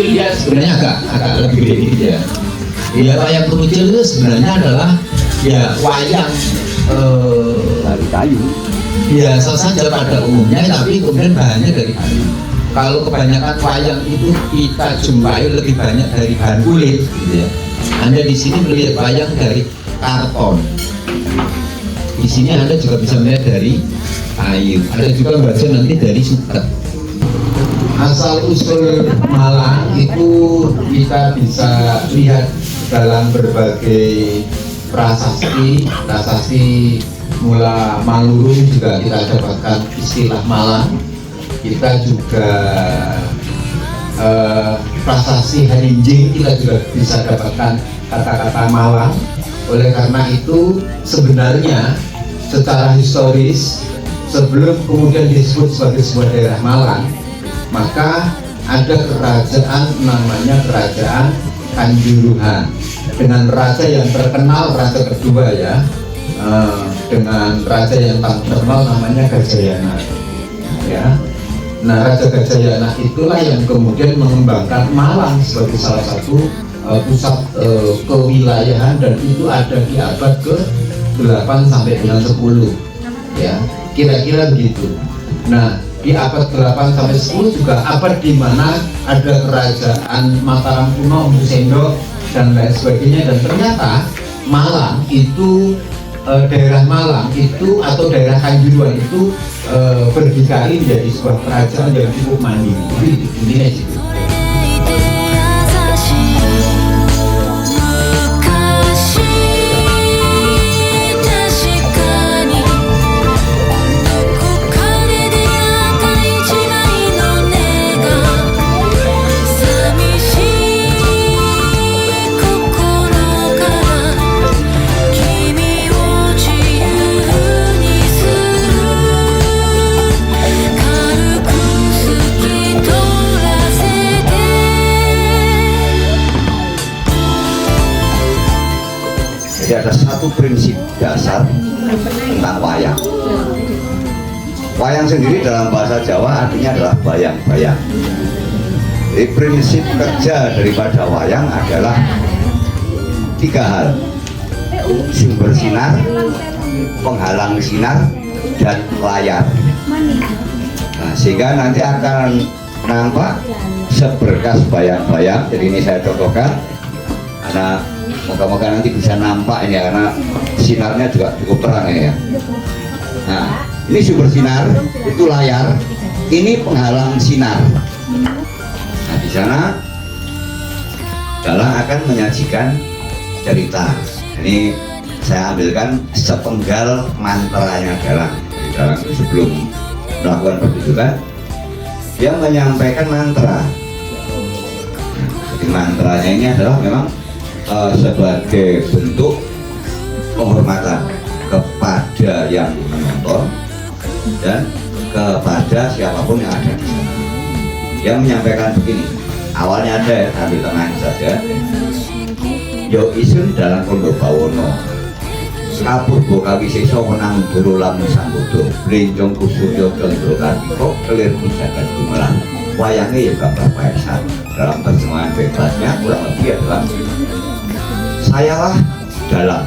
kecil dia sebenarnya agak lebih gede gitu ya. Ya wayang kerucil itu sebenarnya adalah ya wayang dari kayu. biasa saja pada umumnya, tapi kemudian bahannya dari kayu. Kalau kebanyakan wayang itu kita jumpai lebih banyak dari bahan kulit, gitu ya. Anda di sini melihat wayang dari karton. Di sini Anda juga bisa melihat dari kayu. Ada juga baca nanti dari suket. Asal usul Malang itu kita bisa lihat dalam berbagai prasasti mula Manglurung juga kita dapatkan istilah Malang. Kita juga prasasti Harinjing kita juga bisa dapatkan kata-kata Malang. Oleh karena itu sebenarnya secara historis sebelum kemudian disebut sebagai sebuah daerah Malang, maka ada kerajaan namanya Kerajaan Kanjuruhan dengan raja yang terkenal, raja kedua ya, dengan raja yang terkenal namanya Gajayana ya. Nah, Raja Gajayana itulah yang kemudian mengembangkan Malang sebagai salah satu pusat kewilayahan, dan itu ada di abad ke-8 sampai dengan 10 ya, kira-kira begitu. Nah, di abad ke-8 sampai 10 juga abad di mana ada kerajaan Mataram kuno, Musendo dan lain sebagainya, dan ternyata Malang itu daerah Malang itu atau daerah Kanjuruhan itu berdikari menjadi sebuah kerajaan yang cukup mandiri. Intinya itu. Jadi ada satu prinsip dasar tentang wayang. Wayang sendiri dalam bahasa Jawa artinya adalah bayang-bayang. Jadi prinsip kerja daripada wayang adalah 3 hal: sumber sinar, penghalang sinar, dan layar. Nah, sehingga nanti akan nampak seberkas bayang-bayang. Jadi ini saya contohkan, karena moga-moga nanti bisa nampak ini ya, karena sinarnya juga cukup terang ya. Nah, ini sumber sinar, itu layar, ini penghalang sinar. Nah, di sana dalang akan menyajikan cerita. Ini saya ambilkan sepenggal mantranya dalang. Dalang itu sebelum melakukan pertunjukan, dia menyampaikan mantra. Jadi mantranya ini adalah memang sebagai bentuk penghormatan kepada yang menonton dan kepada siapapun yang ada di sana. Dia menyampaikan begini, awalnya ada ya, sambil tenang saja. Yo isun dalam kondo bawono, kapur bokawi seso menang duru lamun sambudo, blinjong kusuryo condro kartiko, kelir kujagan gumelang. Wayangnya ya gambar paesan. Dalam terjemahan bebasnya kurang lebih adalah, sayalah dalang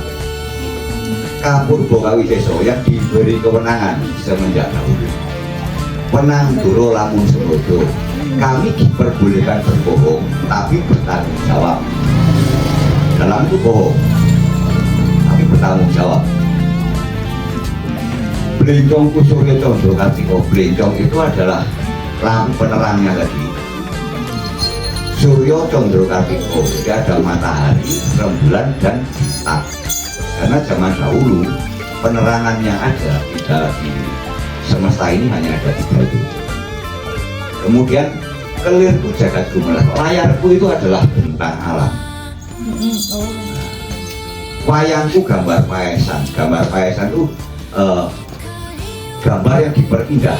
kapur bokawi seso yang diberi kewenangan semenjak dahulu. Penang duro lamun sembodo, kami diperbolehkan berbohong tapi bertanggung jawab. Dalang itu bohong tapi bertanggung jawab. Blinjong kusuryo condro kartiko, blinjong itu adalah lampu penerangnya tadi. Suryo Condro Kartiko, jadi ada matahari, rembulan, dan tak. Karena zaman dahulu penerangan yang ada di semesta ini hanya ada 3 itu. Kemudian kelirku jagat gumelang, layarku itu adalah bentang alam. Wayangku gambar paesan. Gambar paesan itu gambar yang diperindah.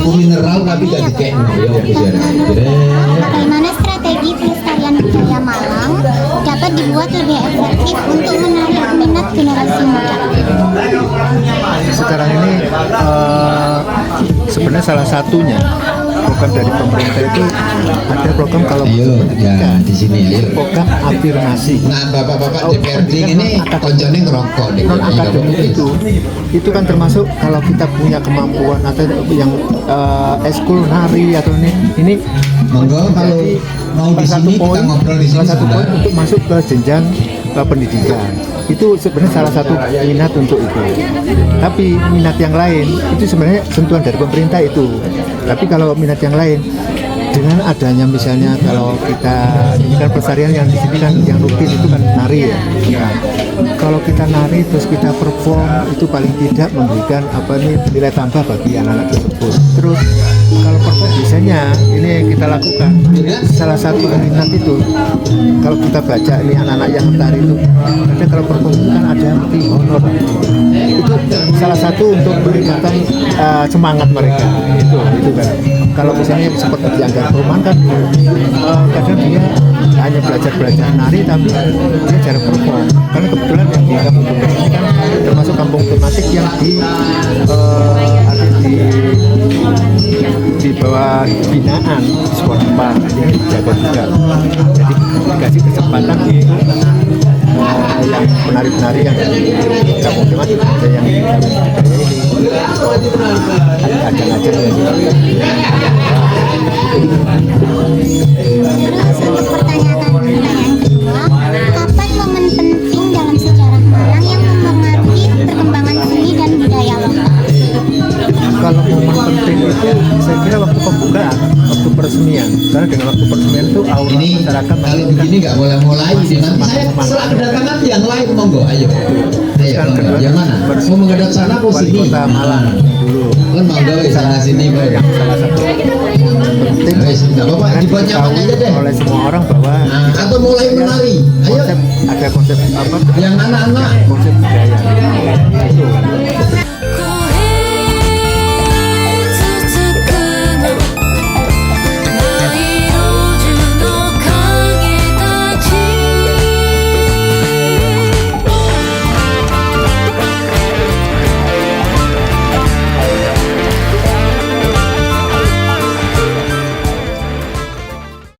lampu mineral tapi gak dikek ya oke sih. Bagaimana strategi pelestarian budaya Malang dapat dibuat lebih efektif untuk menarik minat generasi muda? Sekarang ini sebenarnya salah satunya program dari pemerintah itu ada program kalau Ayo ya di sini ayo. program afirmasi. Nah bapak-bapak DPRD ini koncone ngerokok deh. Non akademik itu kan termasuk kalau kita punya kemampuan atau yang eskul nari atau ini Monggo kalau mau di salah satu sini kita poin, ngobrol di sini salah satu poin sebentar. untuk masuk ke jenjang pendidikan itu sebenarnya salah satu minat untuk itu. Tapi minat yang lain itu sebenarnya sentuhan dari pemerintah itu. Tapi kalau minat yang lain dengan adanya misalnya kalau kita ini kan pelestarian yang di sini kan yang rutin itu kan nari ya. Nah, kalau kita nari terus kita perform itu paling tidak memberikan nilai tambah bagi anak-anak tersebut. Terus kalau perform biasanya ini yang kita lakukan salah satu minat itu kalau kita baca ini anak-anak yang menari itu ada kalau perform itu kan ada seperti honor itu salah satu untuk meningkatkan semangat mereka itu kan kalau misalnya seperti dianggap Roman kan kadang dia hanya belajar nari tapi dia jarang perform karena kebetulan yang di kampung ini kan termasuk kampung tematik yang ada di bawah binaan sebuah tempat yang dijaga juga jadi dikasih kesempatan di yang penari-penari yang dari kampung tematik ada yang ada ngajar Terus untuk pertanyaan kedua, kapan momen penting dalam sejarah Malang yang mempengaruhi perkembangan seni dan budaya lokal? kalau momen penting itu saya kira waktu pembukaan waktu peresmian karena dengan waktu peresmian itu aura Ini masyarakat kalau begini nggak mulai ini nanti saya kedatangan nanti yang lain monggo ayo monggo. Yang mana mau menghadap sana atau wali sini kota Malang dulu kan monggo di sana sini yang salah satu penting wes nggak apa-apa dibuat nyaman aja deh oleh semua orang bahwa nah, atau mulai menari ayo konsep ada konsep yang anak-anak konsep budaya itu